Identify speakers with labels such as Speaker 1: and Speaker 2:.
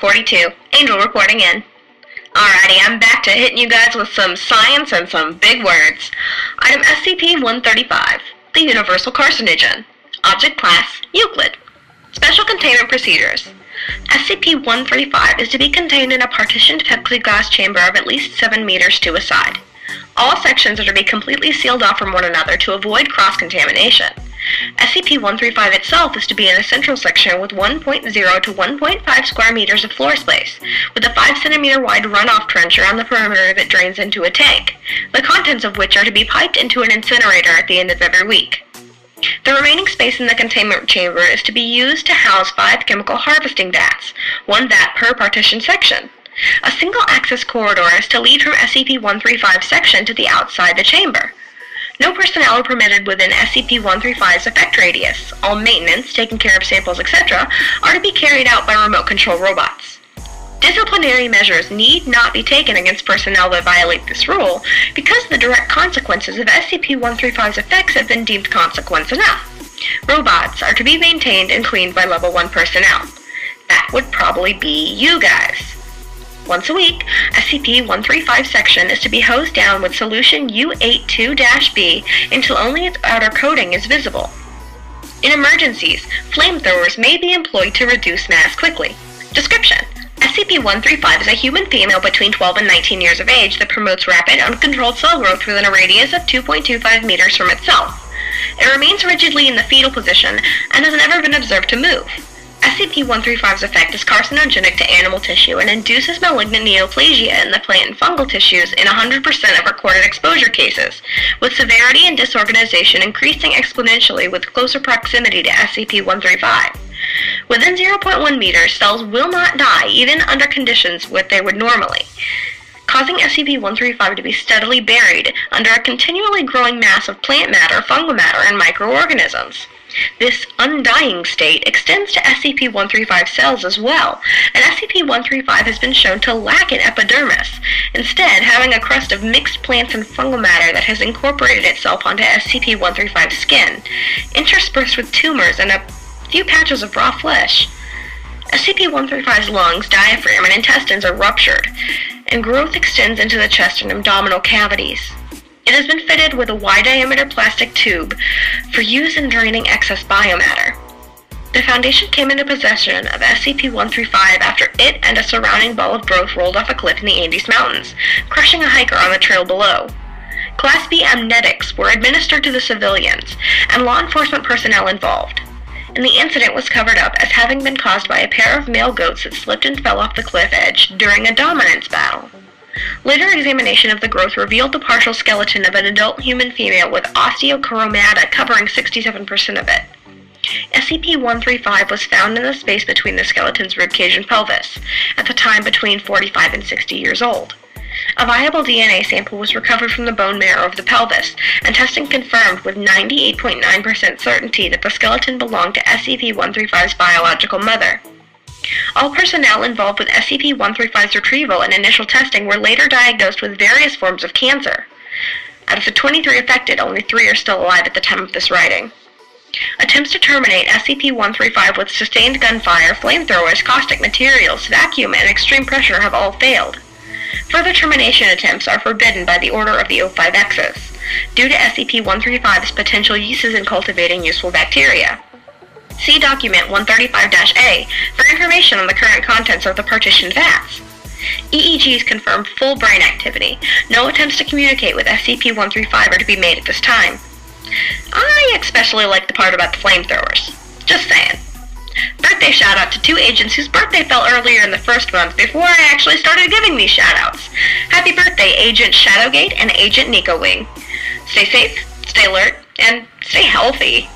Speaker 1: 42, Angel reporting in. Alrighty, I'm back to hitting you guys with some science and some big words. Item SCP-135, the Universal Carcinogen. Object Class, Euclid. Special Containment Procedures. SCP-135 is to be contained in a partitioned plexiglass chamber of at least 7 meters to a side. All sections are to be completely sealed off from one another to avoid cross-contamination. SCP-135 itself is to be in a central section with 1.0 to 1.5 square meters of floor space, with a 5 centimeter wide runoff trench around the perimeter that drains into a tank, the contents of which are to be piped into an incinerator at the end of every week. The remaining space in the containment chamber is to be used to house 5 chemical harvesting vats, 1 vat per partition section. A single-access corridor is to lead from SCP-135's section to the outside the chamber. No personnel are permitted within SCP-135's effect radius. All maintenance, taking care of samples, etc., are to be carried out by remote control robots. Disciplinary measures need not be taken against personnel that violate this rule, because the direct consequences of SCP-135's effects have been deemed consequence enough. Robots are to be maintained and cleaned by Level 1 personnel. That would probably be you guys. Once a week, SCP-135 section is to be hosed down with solution U82-B until only its outer coating is visible. In emergencies, flamethrowers may be employed to reduce mass quickly. Description: SCP-135 is a human female between 12 and 19 years of age that promotes rapid, uncontrolled cell growth within a radius of 2.25 meters from itself. It remains rigidly in the fetal position and has never been observed to move. SCP-135's effect is carcinogenic to animal tissue and induces malignant neoplasia in the plant and fungal tissues in 100% of recorded exposure cases, with severity and disorganization increasing exponentially with closer proximity to SCP-135. Within 0.1 meters, cells will not die even under conditions where they would normally, causing SCP-135 to be steadily buried under a continually growing mass of plant matter, fungal matter, and microorganisms. This undying state extends to SCP-135 cells as well, and SCP-135 has been shown to lack an epidermis, instead having a crust of mixed plants and fungal matter that has incorporated itself onto SCP-135's skin, interspersed with tumors and a few patches of raw flesh. SCP-135's lungs, diaphragm, and intestines are ruptured, and growth extends into the chest and abdominal cavities. It has been fitted with a wide-diameter plastic tube for use in draining excess biomatter. The Foundation came into possession of SCP-135 after it and a surrounding ball of growth rolled off a cliff in the Andes Mountains, crushing a hiker on the trail below. Class B amnetics were administered to the civilians and law enforcement personnel involved, and the incident was covered up as having been caused by a pair of male goats that slipped and fell off the cliff edge during a dominance battle. Later examination of the growth revealed the partial skeleton of an adult human female with osteochromata covering 67% of it. SCP-135 was found in the space between the skeleton's ribcage and pelvis, at the time between 45 and 60 years old. A viable DNA sample was recovered from the bone marrow of the pelvis, and testing confirmed with 98.9% certainty that the skeleton belonged to SCP-135's biological mother. All personnel involved with SCP-135's retrieval and initial testing were later diagnosed with various forms of cancer. Out of the 23 affected, only 3 are still alive at the time of this writing. Attempts to terminate SCP-135 with sustained gunfire, flamethrowers, caustic materials, vacuum, and extreme pressure have all failed. Further termination attempts are forbidden by the order of the O5Xs, due to SCP-135's potential uses in cultivating useful bacteria. See Document 135-A for information on the current contents of the partitioned vats. EEGs confirm full brain activity. No attempts to communicate with SCP-135 are to be made at this time. I especially like the part about the flamethrowers. Just saying. Birthday shout out to 2 agents whose birthday fell earlier in the first month before I actually started giving these shout outs. Happy birthday, Agent Shadowgate and Agent Nico Wing. Stay safe, stay alert, and stay healthy.